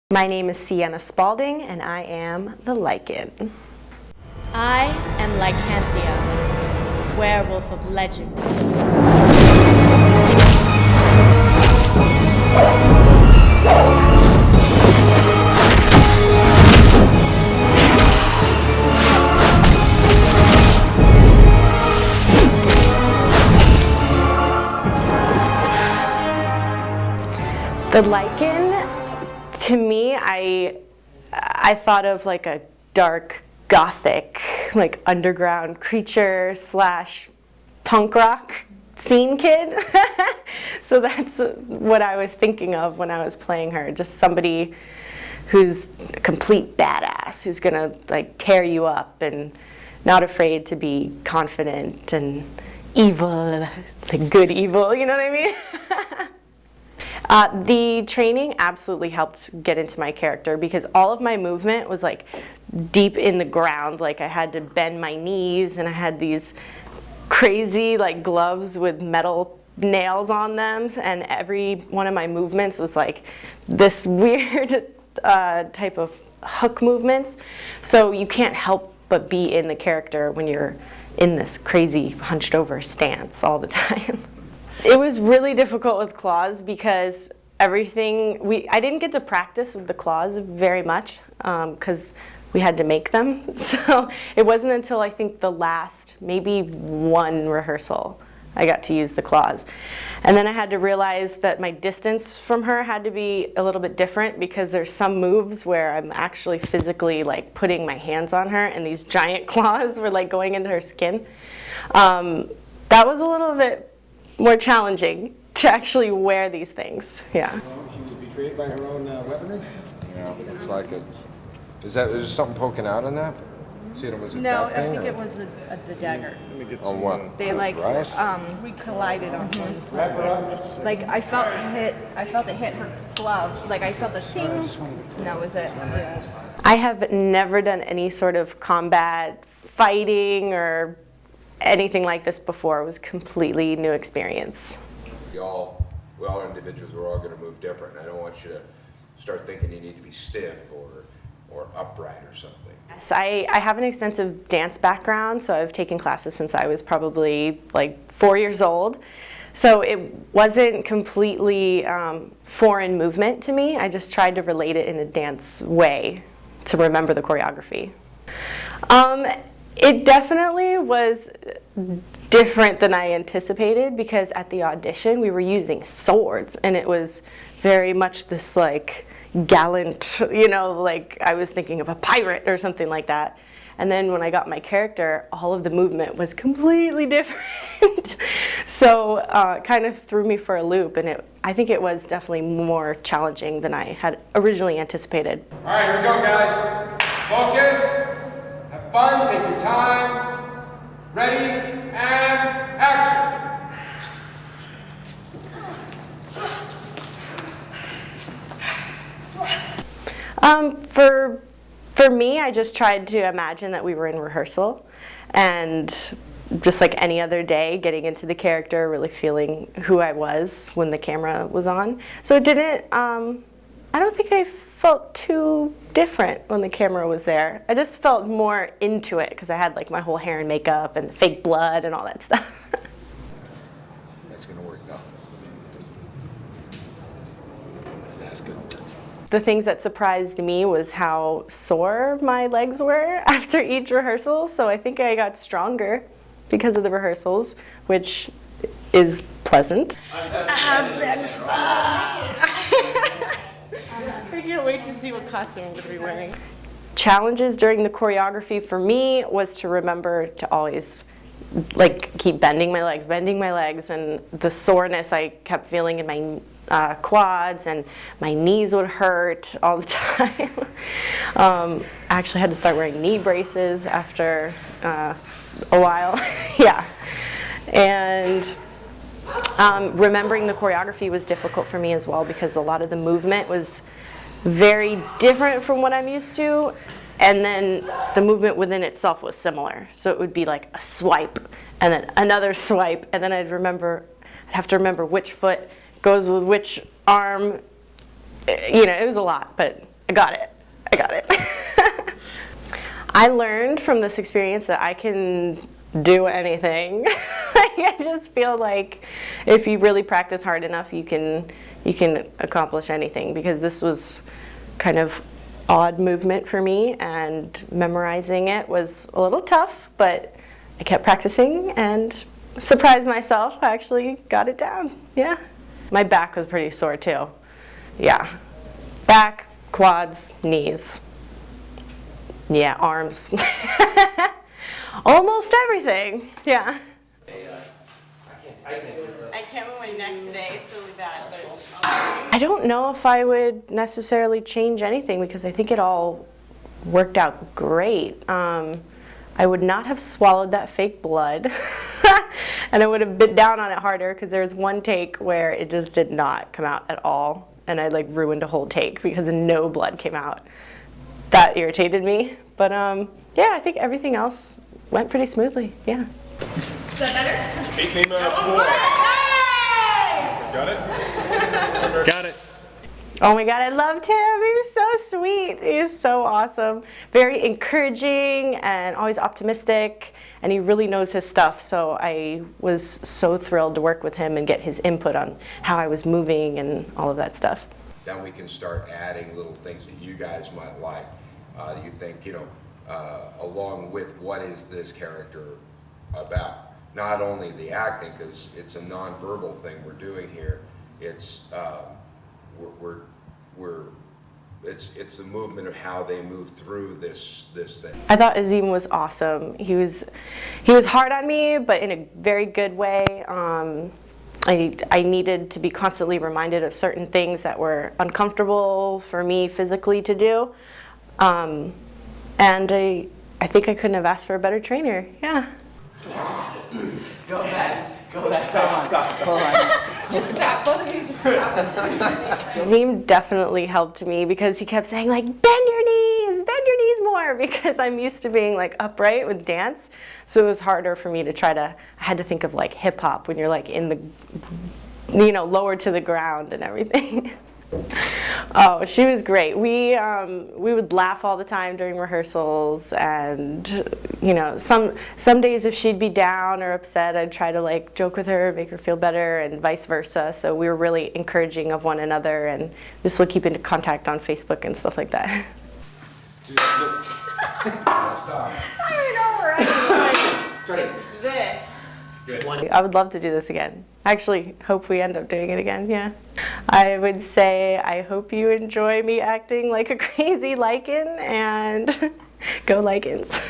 My name is Sienna Spalding, and I am the Lycan. I am Lycanthia, werewolf of legend. The Lycan, to me, I thought of like a dark, gothic, like underground creature slash punk rock scene kid. So that's what I was thinking of when I was playing her. Just somebody who's a complete badass, who's gonna like tear you up and not afraid to be confident and evil, like good evil, you know what I mean? The training absolutely helped get into my character because all of my movement was like deep in the ground. Like I had to bend my knees and I had these crazy like gloves with metal nails on them, and every one of my movements was like this weird type of hook movements. So you can't help but be in the character when you're in this crazy hunched over stance all the time. It was really difficult with claws because I didn't get to practice with the claws very much because we had to make them. So it wasn't until I think the last, maybe one rehearsal, I got to use the claws. And then I had to realize that my distance from her had to be a little bit different because there's some moves where I'm actually physically like putting my hands on her and these giant claws were like going into her skin. That was a little bit more challenging to actually wear these things, yeah. She was betrayed by her own weaponry? Yeah, looks like it. Is there something poking out on that? See, it was a No, that I thing, think or- it was the dagger. On what? They like Rice? We collided on one. Wrap her up just a second. like I felt it hit her glove. Like I felt the ting. And that was it. I have never done any sort of combat fighting or anything like this before. It was a completely new experience. We all are individuals. We're all going to move different. And I don't want you to start thinking you need to be stiff or upright or something. So I have an extensive dance background, so I've taken classes since I was probably like 4 years old. So it wasn't completely foreign movement to me. I just tried to relate it in a dance way to remember the choreography. It definitely was different than I anticipated because at the audition we were using swords and it was very much this like gallant, you know, like I was thinking of a pirate or something like that. And then when I got my character, all of the movement was completely different. So kind of threw me for a loop, and I think it was definitely more challenging than I had originally anticipated. All right, here we go, guys. Focus. Have fun. Take your time. Ready and action. For me, I just tried to imagine that we were in rehearsal and just like any other day, getting into the character, really feeling who I was when the camera was on. So it didn't, I don't think I felt too different when the camera was there. I just felt more into it because I had like my whole hair and makeup and fake blood and all that stuff. That's going to work now. That's good. The things that surprised me was how sore my legs were after each rehearsal. So I think I got stronger because of the rehearsals, which is pleasant. Abs and I can't wait to see what costume I'm going to be wearing. Challenges during the choreography for me was to remember to always like keep bending my legs, and the soreness I kept feeling in my quads, and my knees would hurt all the time. I actually had to start wearing knee braces after a while. Yeah. And remembering the choreography was difficult for me as well because a lot of the movement was very different from what I'm used to, and then the movement within itself was similar. So it would be like a swipe and then another swipe, and then I'd have to remember which foot goes with which arm. You know, it was a lot, but I got it. I got it. I learned from this experience that I can do anything. I just feel like if you really practice hard enough, you can accomplish anything, because this was kind of odd movement for me, and memorizing it was a little tough, but I kept practicing and surprised myself. I actually got it down. Yeah. My back was pretty sore too. Yeah. Back, quads, knees. Yeah, arms. Almost everything. Yeah. I can't move my neck today. It's really bad. I don't know if I would necessarily change anything, because I think it all worked out great. I would not have swallowed that fake blood, and I would have bit down on it harder, because there was one take where it just did not come out at all, and I like ruined a whole take because no blood came out. That irritated me, but yeah, I think everything else went pretty smoothly. Yeah. Is that better? 4. Got it? Got it. Oh my God, I loved him. He was so sweet. He was so awesome. Very encouraging and always optimistic, and he really knows his stuff. So I was so thrilled to work with him and get his input on how I was moving and all of that stuff. Then we can start adding little things that you guys might like. You think, along with what is this character about? Not only the acting, because it's a nonverbal thing we're doing here. It's it's the movement of how they move through this thing. I thought Azim was awesome. He was hard on me, but in a very good way. I needed to be constantly reminded of certain things that were uncomfortable for me physically to do, and I think I couldn't have asked for a better trainer. Yeah. Go back. Stop. Hold on. Just stop. Both of you just stop. Azim definitely helped me, because he kept saying like, bend your knees more, because I'm used to being like upright with dance. So it was harder for me to I had to think of like hip hop when you're like in the, lower to the ground and everything. Oh, she was great. We would laugh all the time during rehearsals, and some days if she'd be down or upset, I'd try to like joke with her, make her feel better, and vice versa. So we were really encouraging of one another, and we still keep in contact on Facebook and stuff like that. It's this. I would love to do this again. I actually hope we end up doing it again, yeah. I would say I hope you enjoy me acting like a crazy Lycan, and go Lycans.